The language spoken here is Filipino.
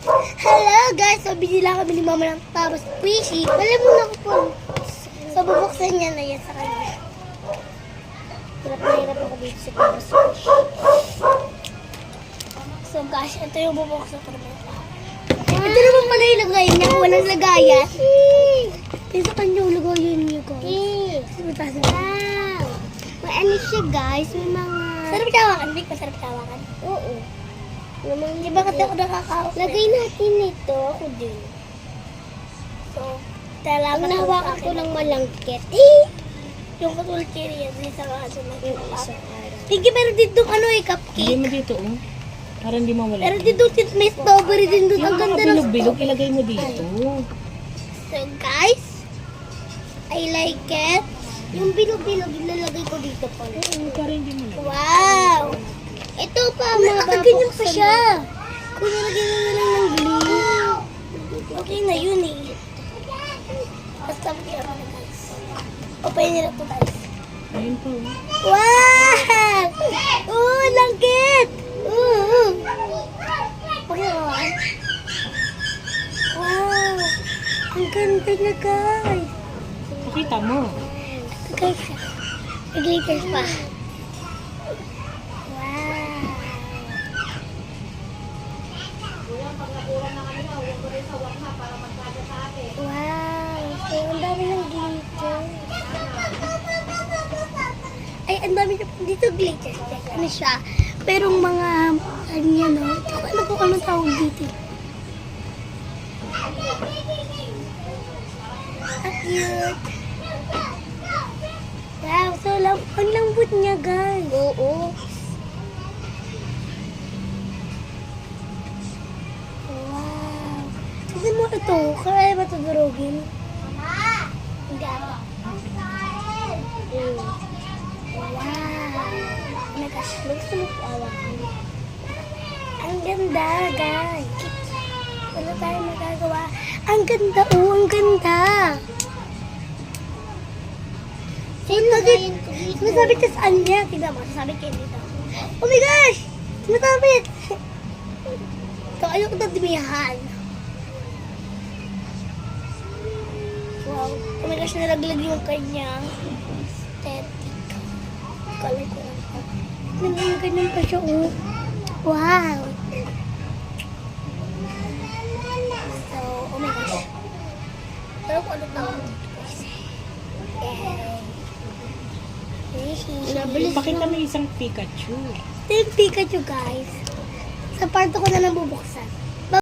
Hello guys! So, binila kami ni Mama ng tapos squishy. Alam mo na ko po. So, bubuksan niya na yan sa kanya. Hirap na hirap ako dito sa tapos squishy. So guys, ito yung bubuksan ko naman. Ito naman pala yung lagayan niya. Walang lagayan. Ito sa kanya yung lagayan niya guys. Wow! May ano siya guys, may mga... Sarap tawakan, hindi ka sarap tawakan. Oo. Di ba kasi ako nakaka-open? Lagay natin ito, ako din. So, talaga Ang nahawakan ko ng malangkit. yung katulad kiri yan, isa ka sa Yung isang araw. Hindi, pero dito ano Hindi cupcake. mo dito, oh. Para hindi mawala. Pero dito may strawberry din doon. Ang Yung ganda ng bilog-bilog, ilagay mo dito. So guys, I like it. Yung bilog-bilog, ilalagay ko dito pa. Oo, para hindi mo lang. Wow! Ito pa, May mga nakaganyan pa babuksan siya. mo. Kung nilagyan mo na lang ng glue. Okay na yun eh. Basta mag-hirap na guys. Open nila to guys. Ayun po. Wow! Oh, langkit! Okay, wow! Ang ganda niya guys. Pakita mo. Guys, may glitters pa. Wow! Wow! So, ang dami ng glitters. Ay, ang dami na dito glitters. Ano siya? Pero mga, ano yan, no? Ano po anong tawag dito? Ang cute. Wow, so ang lambot niya, guys. Oo. Wow. Kasi mo ito, kaya ba ito durugin? Hindi ako. Wow. Oh my gosh, gusto mo po awakan. Ang ganda, guys. Wala tayong magagawa. Ang ganda, oh, ang ganda. Sumasabit ka saan niya? Tignan mo, sasabit kayo dito. Oh my gosh! Sumasabit! So, ayoko na dimihan. Wow. Oh my gosh, nalaglag yung kanyang aesthetic. Kalay ko lang pa. Ganyan pa siya, oh. Wow! So, oh my gosh. Pero kung ano tawag dito guys. Yay! Pakita mo yung isang Pikachu. Ito yung Pikachu guys. Sa parto ko na lang bubuksan.